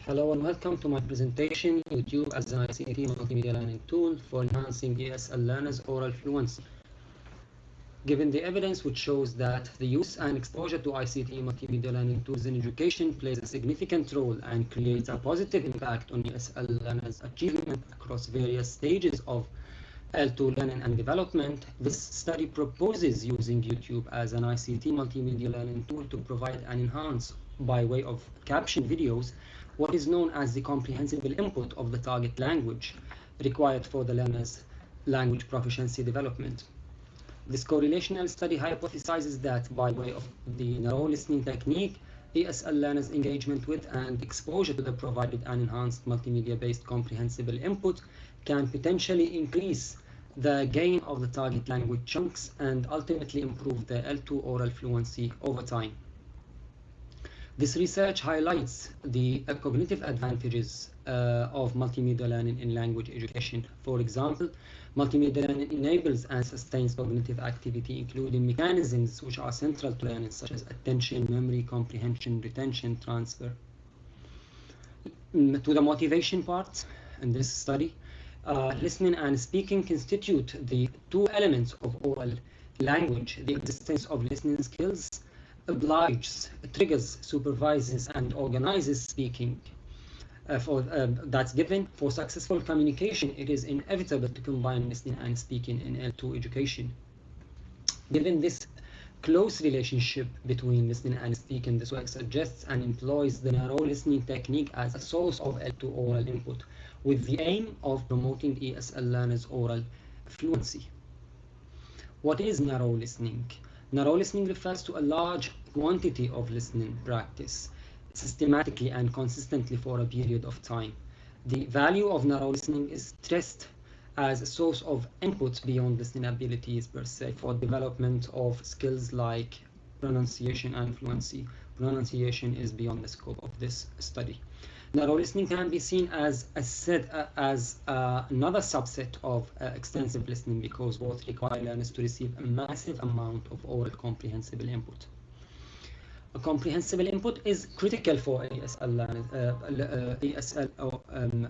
Hello and welcome to my presentation, YouTube as an ICT multimedia learning tool for enhancing ESL learners' oral fluency. Given the evidence which shows that the use and exposure to ICT multimedia learning tools in education plays a significant role and creates a positive impact on ESL learners' achievement across various stages of L2 learning and development, this study proposes using YouTube as an ICT multimedia learning tool to provide and enhance, by way of caption videos, what is known as the comprehensible input of the target language required for the learner's language proficiency development. This correlational study hypothesizes that by way of the narrow listening technique, ESL learners' engagement with and exposure to the provided and enhanced multimedia-based comprehensible input can potentially increase the gain of the target language chunks and ultimately improve the L2 oral fluency over time. This research highlights the cognitive advantages of multimedia learning in language education. For example, multimedia learning enables and sustains cognitive activity, including mechanisms which are central to learning, such as attention, memory, comprehension, retention, transfer. To the motivation part in this study, listening and speaking constitute the two elements of oral language. The existence of listening skills obliges, triggers, supervises, and organizes speaking. That's given. For successful communication, it is inevitable to combine listening and speaking in L2 education. Given this close relationship between listening and speaking, this work suggests and employs the narrow listening technique as a source of L2 oral input, with the aim of promoting ESL learners' oral fluency. What is narrow listening? Narrow listening refers to a large quantity of listening practice, systematically and consistently for a period of time. The value of narrow listening is stressed as a source of inputs beyond listening abilities per se for development of skills like pronunciation and fluency. Pronunciation is beyond the scope of this study. Narrow listening can be seen as another subset of extensive listening because both require learners to receive a massive amount of oral comprehensible input. A comprehensible input is critical for ESL learners,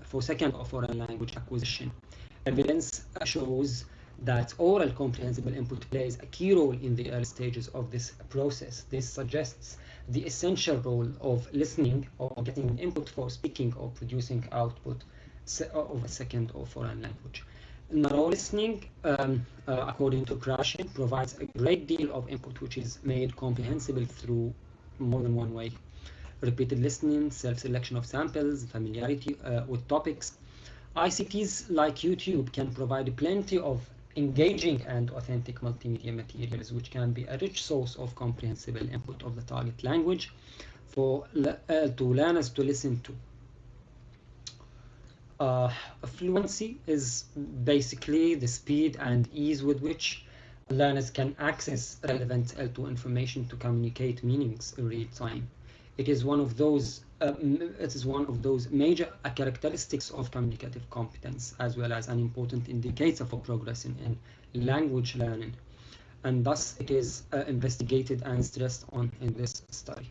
for second or foreign language acquisition. Evidence shows that oral comprehensible input plays a key role in the early stages of this process. This suggests the essential role of listening or getting input for speaking or producing output of a second or foreign language. Narrow listening, according to Krashen, provides a great deal of input which is made comprehensible through more than one way. Repeated listening, self-selection of samples, familiarity with topics. ICTs like YouTube can provide plenty of engaging and authentic multimedia materials, which can be a rich source of comprehensible input of the target language for learners to listen to. Fluency is basically the speed and ease with which learners can access relevant L2 information to communicate meanings in real time. It is one of those major characteristics of communicative competence, as well as an important indicator for progress in language learning, and thus it is investigated and stressed on in this study.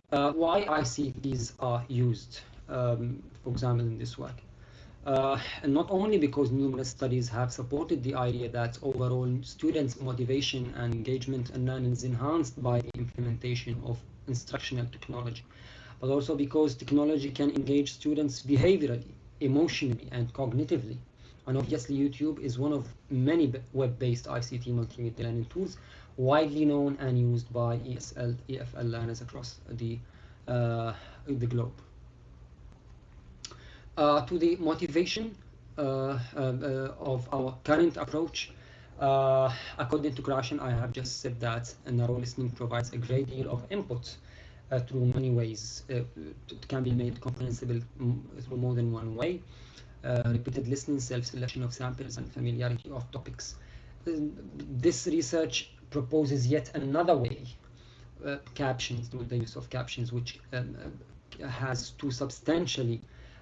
Why ICTs are used, for example, in this work. And not only because numerous studies have supported the idea that overall students' motivation and engagement in learning is enhanced by the implementation of instructional technology, but also because technology can engage students behaviorally, emotionally, and cognitively. And obviously, YouTube is one of many web-based ICT multimedia learning tools widely known and used by ESL, EFL learners across the globe. To the motivation of our current approach, according to Krashen, I have just said that narrow listening provides a great deal of input through many ways. It can be made comprehensible through more than one way. Repeated listening, self-selection of samples, and familiarity of topics. This research proposes yet another way, captions, through the use of captions, which has two substantially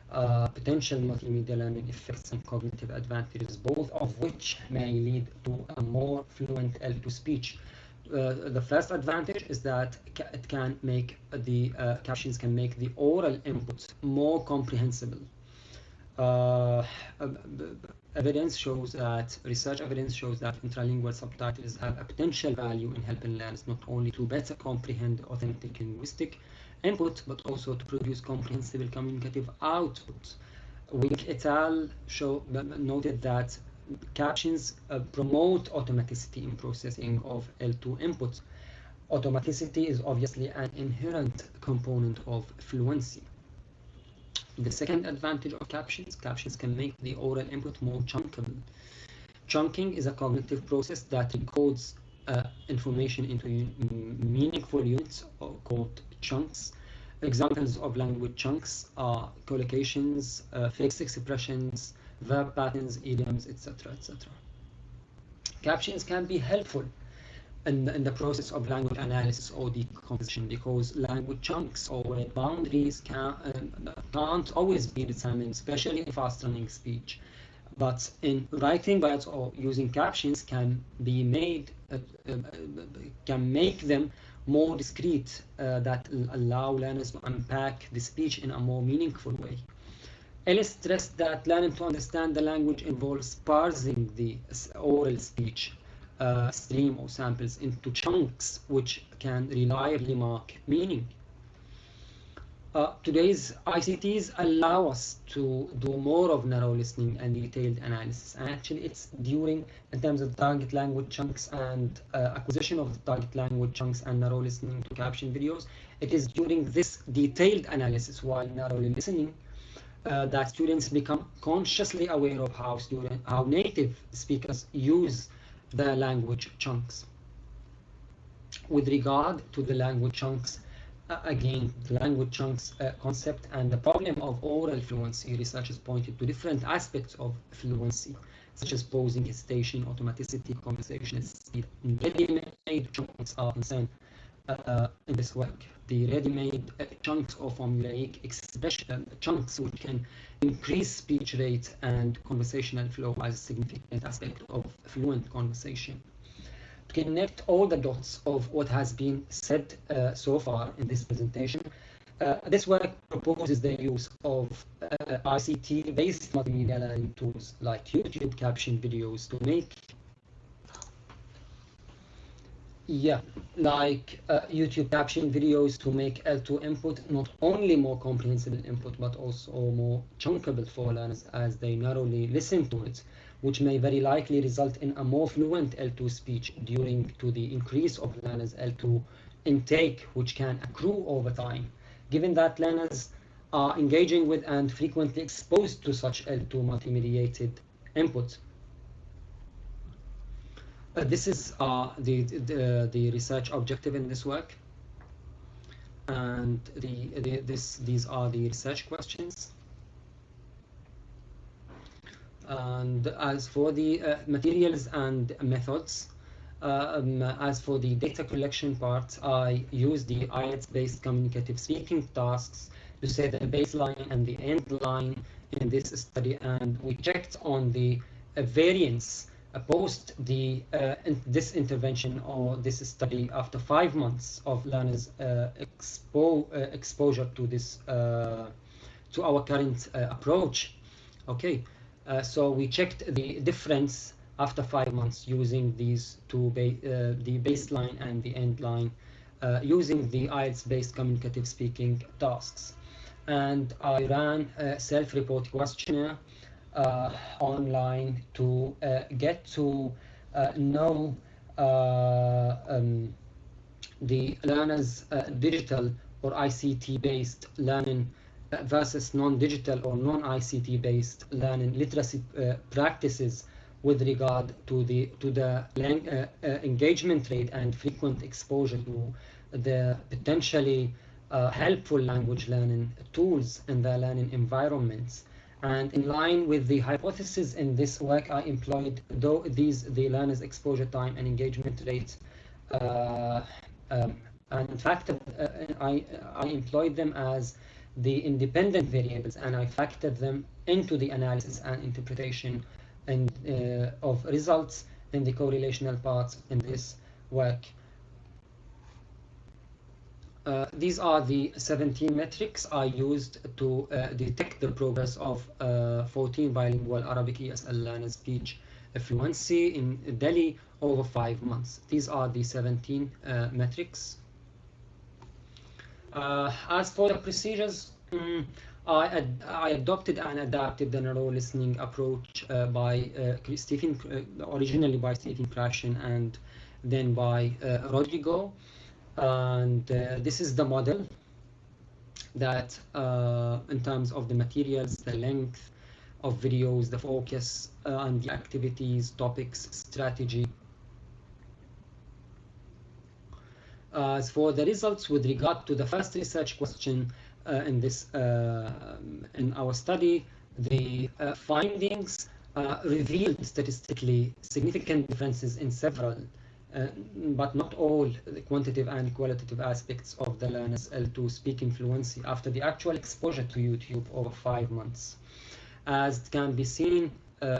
potential multimedia learning effects and cognitive advantages, both of which may lead to a more fluent L2 speech. The first advantage is that it can make the captions can make the oral input more comprehensible. Research evidence shows that intralingual subtitles have a potential value in helping learners not only to better comprehend authentic linguistic input, but also to produce comprehensible communicative output. Wink et al. Noted that captions promote automaticity in processing of L2 inputs. Automaticity is obviously an inherent component of fluency. The second advantage of captions can make the oral input more chunkable. Chunking is a cognitive process that encodes information into meaningful units called chunks. Examples of language chunks are collocations, fixed expressions, verb patterns, idioms, etc., etc. Captions can be helpful in the process of language analysis or decomposition, because language chunks or word boundaries can't always be determined, especially in fast-running speech. But in writing words or using captions can make them more discrete, that allow learners to unpack the speech in a more meaningful way. Ellis stressed that learning to understand the language involves parsing the oral speech stream or samples into chunks which can reliably mark meaning. Today's ICTs allow us to do more of narrow listening and detailed analysis, and actually it's in terms of target language chunks and acquisition of target language chunks and narrow listening to caption videos, it is during this detailed analysis while narrowly listening that students become consciously aware of how native speakers use the language chunks. With regard to the language chunks, again, the language chunks concept and the problem of oral fluency, researchers pointed to different aspects of fluency, such as pausing, hesitation, automaticity, conversational speed. Ready-made chunks are concerned in this work. The ready-made chunks or formulaic expression chunks which can increase speech rate and conversational flow as a significant aspect of fluent conversation. To connect all the dots of what has been said so far in this presentation, this work proposes the use of ICT-based multimedia learning tools like YouTube caption videos to make YouTube caption videos to make L2 input not only more comprehensible input, but also more chunkable for learners as they narrowly listen to it, which may very likely result in a more fluent L2 speech due to the increase of learners' L2 intake, which can accrue over time, given that learners are engaging with and frequently exposed to such L2 multi-mediated input. This is the research objective in this work, and these are the research questions. And as for the materials and methods, as for the data collection part, I use the IELTS-based communicative speaking tasks to set the baseline and the end line in this study, and we checked on the variance post this intervention or this study after 5 months of learners exposure to this to our current approach. Okay, so we checked the difference after 5 months using these two the baseline and the end line using the IELTS-based communicative speaking tasks, and I ran a self-report questionnaire online to get to know the learners' digital or ICT based learning versus non-digital or non-ICT based learning literacy practices with regard to the engagement rate and frequent exposure to the potentially helpful language learning tools in the learning environments. And in line with the hypothesis in this work, I employed the learners' exposure time and engagement rates, and in fact, I employed them as the independent variables, and I factored them into the analysis and interpretation and of results in the correlational parts in this work. These are the 17 metrics I used to detect the progress of 14 bilingual Arabic ESL learners' speech fluency in Delhi over 5 months. These are the 17 metrics. As for the procedures, I adopted and adapted the neural listening approach originally by Stephen Krashen and then by Rodrigo. And this is the model that in terms of the materials, the length of videos, the focus, and the activities, topics, strategy. As for the results with regard to the first research question in our study, the findings revealed statistically significant differences in several but not all the quantitative and qualitative aspects of the learner's L2 speaking fluency after the actual exposure to YouTube over 5 months. As it can be seen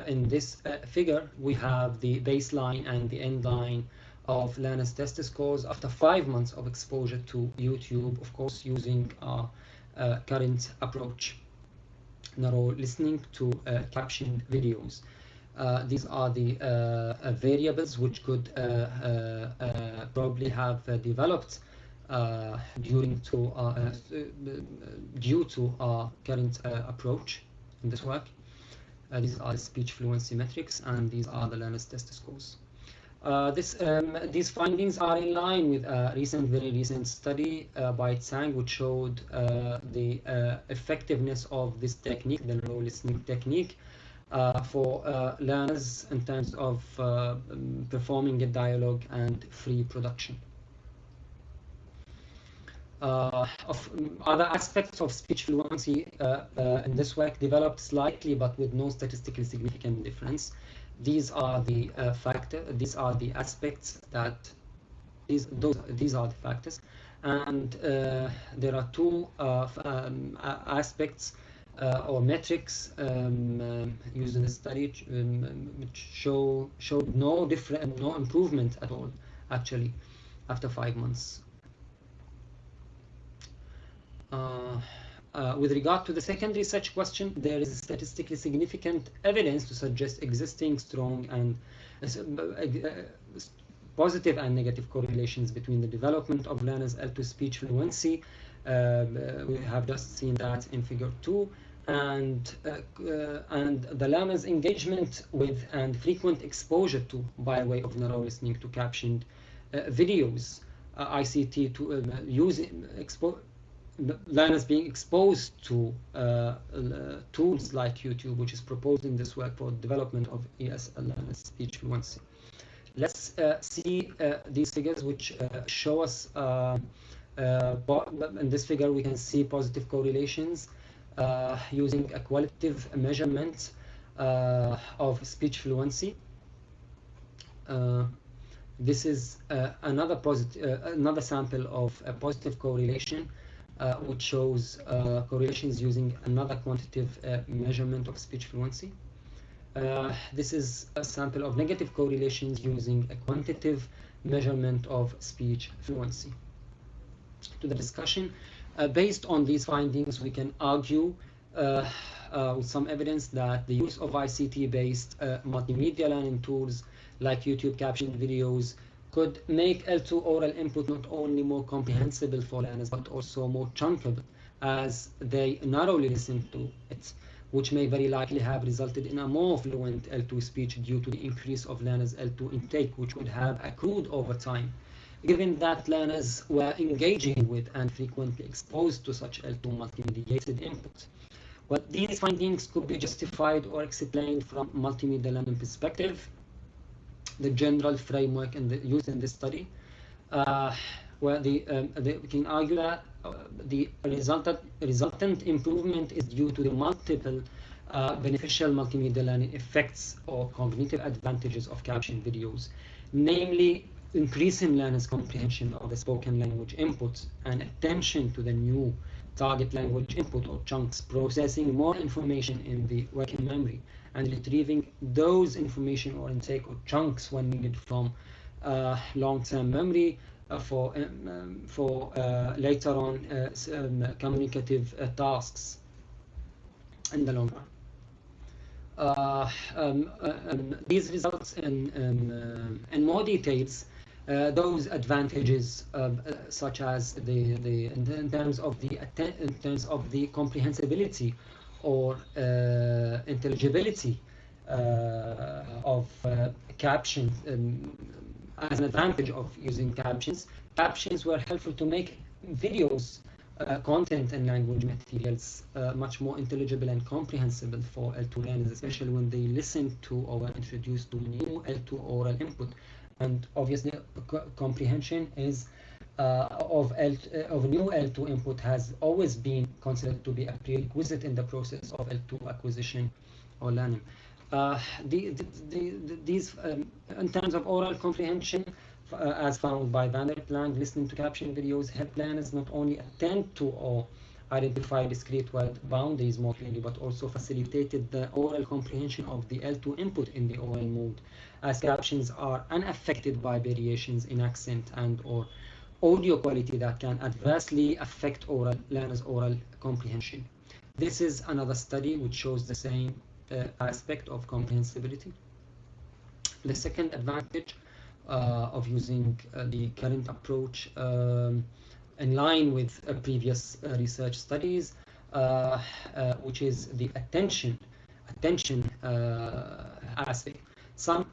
in this figure, we have the baseline and the end line of learners' test scores after 5 months of exposure to YouTube, of course, using our current approach, neural listening to captioned videos. These are the variables which could probably have developed due to our current approach in this work. These are the speech fluency metrics, and these are the learners' test scores. These findings are in line with a very recent study by Tsang, which showed the effectiveness of this technique, the neural listening technique, for learners in terms of performing a dialogue and free production. Of other aspects of speech fluency in this work developed slightly but with no statistically significant difference. These are the these are the aspects that these are the factors, and there are two aspects or metrics used in the study which showed no improvement at all actually after 5 months. With regard to the second research question, there is statistically significant evidence to suggest existing strong and positive and negative correlations between the development of learners' L2 speech fluency. We have just seen that in figure 2, and the learner's engagement with and frequent exposure to, by way of neural listening to captioned videos, ICT to learners being exposed to tools like YouTube, which is proposed in this work for development of ESL learners' speech fluency. Let's see these figures, which show us in this figure we can see positive correlations using a qualitative measurement of speech fluency. This is another sample of a positive correlation, which shows correlations using another quantitative measurement of speech fluency. This is a sample of negative correlations using a quantitative measurement of speech fluency. To the discussion, based on these findings, we can argue with some evidence that the use of ICT-based multimedia learning tools like YouTube captioned videos could make L2 oral input not only more comprehensible for learners but also more chunkable as they narrowly listen to it, which may very likely have resulted in a more fluent L2 speech due to the increase of learners' L2 intake, which would have accrued over time, given that learners were engaging with and frequently exposed to such L2 multi-mediated input. Well, these findings could be justified or explained from multimedia learning perspective. The general framework used in this study, where we can argue that the resultant improvement is due to the multiple beneficial multimedia learning effects or cognitive advantages of captioned videos, namely increasing learners' comprehension of the spoken language inputs and attention to the new target language input or chunks, processing more information in the working memory, and retrieving those information or intake or chunks when needed from long-term memory, later on communicative tasks in the long run. These results in more details those advantages such as in terms of the comprehensibility or intelligibility of captions. As an advantage of using captions were helpful to make videos, content and language materials much more intelligible and comprehensible for L2 learners, especially when they listen to or were introduced to new L2 oral input. And obviously, comprehension is of new L2 input has always been considered to be a prerequisite in the process of L2 acquisition or learning. These, in terms of oral comprehension, as found by Van der Planck, listening to caption videos help learners not only attend to or identify discrete word boundaries more clearly, but also facilitated the oral comprehension of the L2 input in the oral mode, as captions are unaffected by variations in accent and or audio quality that can adversely affect learners' oral comprehension. This is another study which shows the same aspect of comprehensibility. The second advantage of using the current approach in line with previous research studies, which is the attention aspect. Some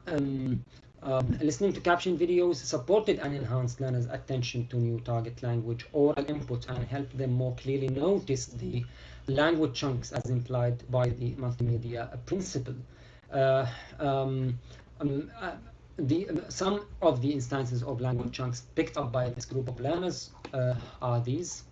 listening to caption videos supported and enhanced learners' attention to new target language oral input and helped them more clearly notice the language chunks as implied by the multimedia principle. Some of the instances of language chunks picked up by this group of learners are these.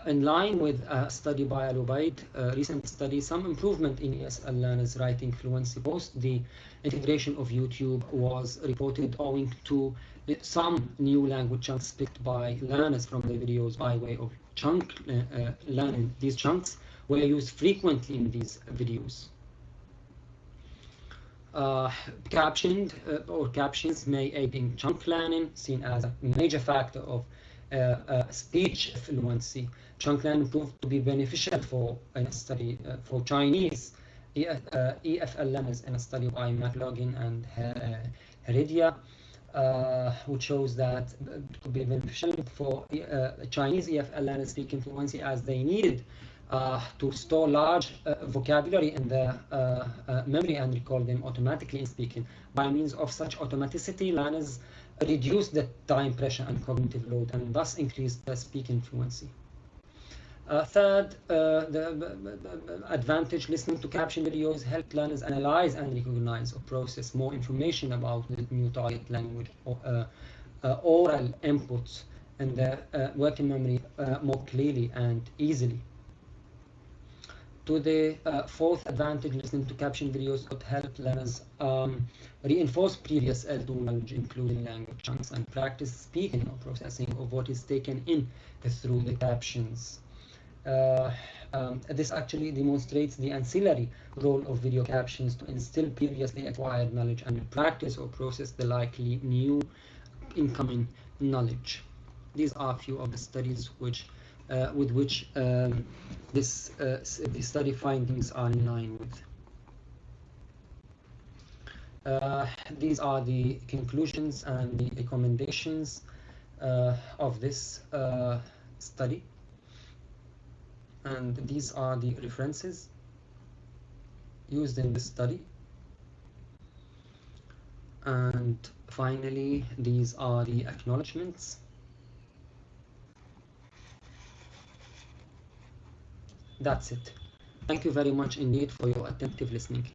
In line with a study by Alobaid, recent study, some improvement in ESL learners' writing fluency post the integration of YouTube was reported owing to some new language chunks picked by learners from the videos by way of chunk learning. These chunks were used frequently in these videos. Captioned or captions may aid in chunk learning, seen as a major factor of speech fluency. Chunk learning proved to be beneficial for a study for Chinese EFL learners in a study by McLaughlin and Heredia, which shows that it could be beneficial for Chinese EFL learners speaking fluency, as they needed to store large vocabulary in their memory and recall them automatically in speaking. By means of such automaticity, learners reduce the time pressure and cognitive load and thus increase the speaking fluency. Third, the advantage, listening to caption videos help learners analyze and recognize or process more information about the new target language or oral inputs and their working memory more clearly and easily. To the fourth advantage, listening to caption videos could help learners reinforce previous L2 knowledge, including language chunks, and practice speaking or processing of what is taken in through the captions. This actually demonstrates the ancillary role of video captions to instill previously acquired knowledge and practice or process the likely new incoming knowledge. These are a few of the studies which with which the study findings are in line with. These are the conclusions and the recommendations of this study, and these are the references used in this study. And finally, these are the acknowledgements. That's it. Thank you very much indeed for your attentive listening.